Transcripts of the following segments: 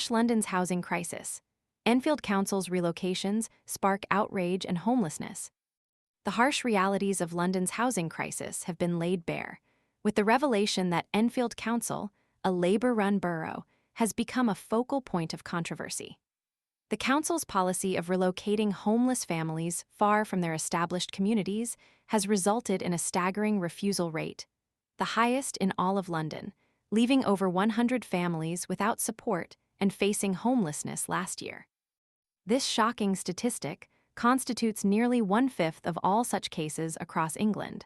London's housing crisis. Enfield Council's relocations spark outrage and homelessness. The harsh realities of London's housing crisis have been laid bare, with the revelation that Enfield Council, a Labour-run borough, has become a focal point of controversy. The council's policy of relocating homeless families far from their established communities has resulted in a staggering refusal rate, the highest in all of London, leaving over 100 families without support and facing homelessness last year. This shocking statistic constitutes nearly one-fifth of all such cases across England,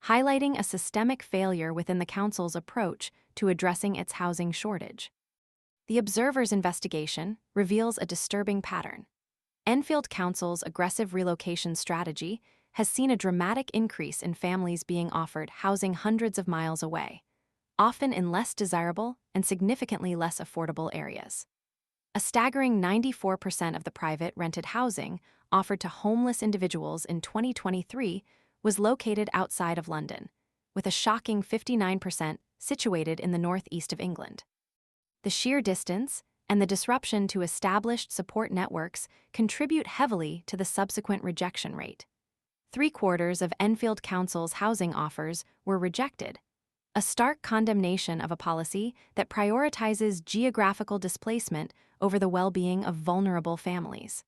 highlighting a systemic failure within the council's approach to addressing its housing shortage. The Observer's investigation reveals a disturbing pattern. Enfield Council's aggressive relocation strategy has seen a dramatic increase in families being offered housing hundreds of miles away, often in less desirable and significantly less affordable areas. A staggering 94% of the private rented housing offered to homeless individuals in 2023 was located outside of London, with a shocking 59% situated in the northeast of England. The sheer distance and the disruption to established support networks contribute heavily to the subsequent rejection rate. 3/4 of Enfield Council's housing offers were rejected, a stark condemnation of a policy that prioritizes geographical displacement over the well-being of vulnerable families.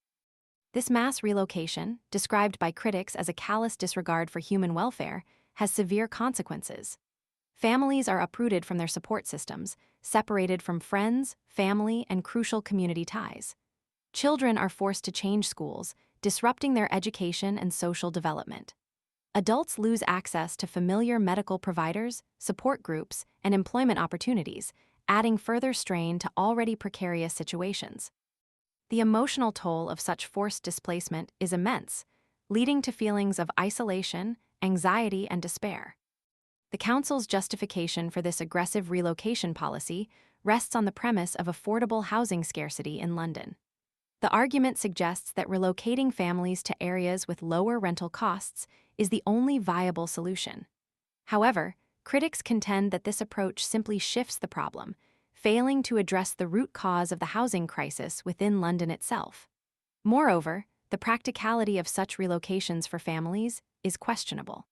This mass relocation, described by critics as a callous disregard for human welfare, has severe consequences. Families are uprooted from their support systems, separated from friends, family, and crucial community ties. Children are forced to change schools, disrupting their education and social development. Adults lose access to familiar medical providers, support groups, and employment opportunities, adding further strain to already precarious situations. The emotional toll of such forced displacement is immense, leading to feelings of isolation, anxiety, and despair. The council's justification for this aggressive relocation policy rests on the premise of affordable housing scarcity in London. The argument suggests that relocating families to areas with lower rental costs is the only viable solution. However, critics contend that this approach simply shifts the problem, failing to address the root cause of the housing crisis within London itself. Moreover, the practicality of such relocations for families is questionable.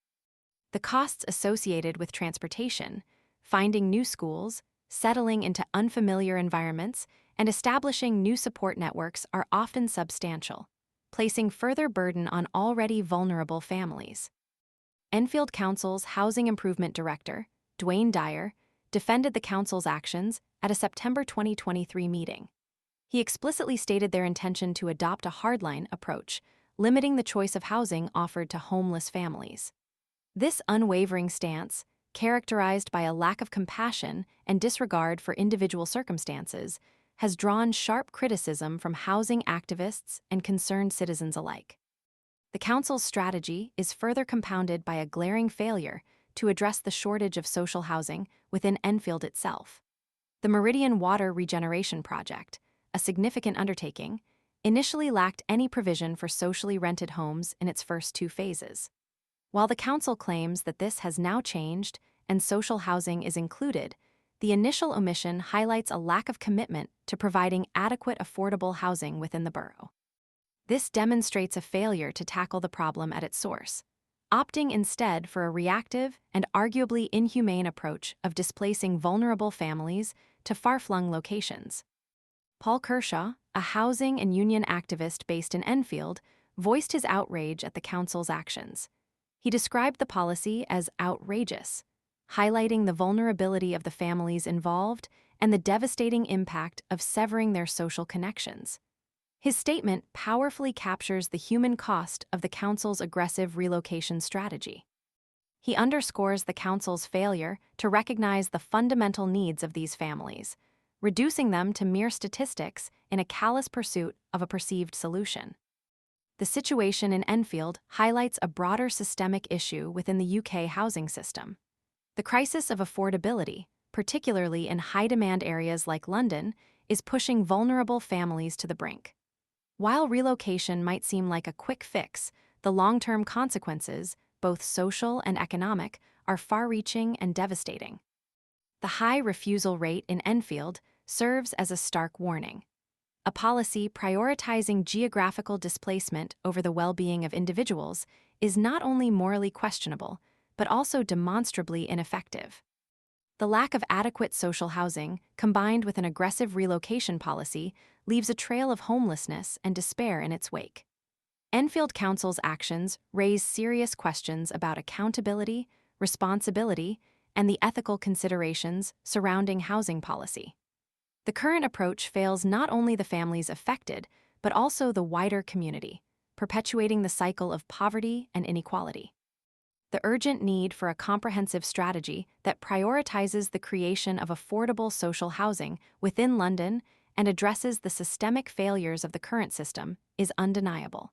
The costs associated with transportation, finding new schools, settling into unfamiliar environments, and establishing new support networks are often substantial, placing further burden on already vulnerable families. Enfield Council's Housing Improvement Director, Dwayne Dyer, defended the council's actions at a September 2023 meeting. He explicitly stated their intention to adopt a hardline approach, limiting the choice of housing offered to homeless families. This unwavering stance, characterized by a lack of compassion and disregard for individual circumstances, has drawn sharp criticism from housing activists and concerned citizens alike. The council's strategy is further compounded by a glaring failure to address the shortage of social housing within Enfield itself. The Meridian Water Regeneration Project, a significant undertaking, initially lacked any provision for socially rented homes in its first 2 phases. While the council claims that this has now changed and social housing is included, the initial omission highlights a lack of commitment to providing adequate affordable housing within the borough. This demonstrates a failure to tackle the problem at its source, opting instead for a reactive and arguably inhumane approach of displacing vulnerable families to far-flung locations. Paul Kershaw, a housing and union activist based in Enfield, voiced his outrage at the council's actions. He described the policy as outrageous, highlighting the vulnerability of the families involved and the devastating impact of severing their social connections. His statement powerfully captures the human cost of the council's aggressive relocation strategy. He underscores the council's failure to recognize the fundamental needs of these families, reducing them to mere statistics in a callous pursuit of a perceived solution. The situation in Enfield highlights a broader systemic issue within the UK housing system. The crisis of affordability, particularly in high-demand areas like London, is pushing vulnerable families to the brink. While relocation might seem like a quick fix, the long-term consequences, both social and economic, are far-reaching and devastating. The high refusal rate in Enfield, serves as a stark warning. A policy prioritizing geographical displacement over the well-being of individuals is not only morally questionable, but also demonstrably ineffective. The lack of adequate social housing, combined with an aggressive relocation policy, leaves a trail of homelessness and despair in its wake. Enfield Council's actions raise serious questions about accountability, responsibility, and the ethical considerations surrounding housing policy. The current approach fails not only the families affected, but also the wider community, perpetuating the cycle of poverty and inequality. The urgent need for a comprehensive strategy that prioritizes the creation of affordable social housing within London and addresses the systemic failures of the current system is undeniable.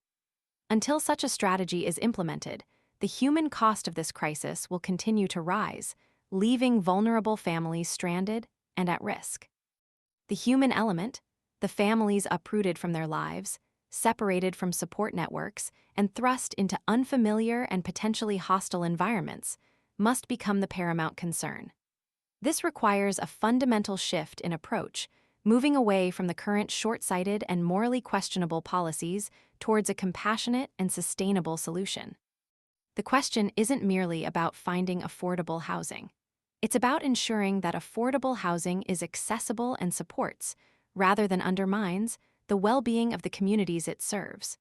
Until such a strategy is implemented, the human cost of this crisis will continue to rise, leaving vulnerable families stranded and at risk. The human element, the families uprooted from their lives, separated from support networks, and thrust into unfamiliar and potentially hostile environments, must become the paramount concern. This requires a fundamental shift in approach, moving away from the current short-sighted and morally questionable policies towards a compassionate and sustainable solution. The question isn't merely about finding affordable housing. It's about ensuring that affordable housing is accessible and supports, rather than undermines, the well-being of the communities it serves.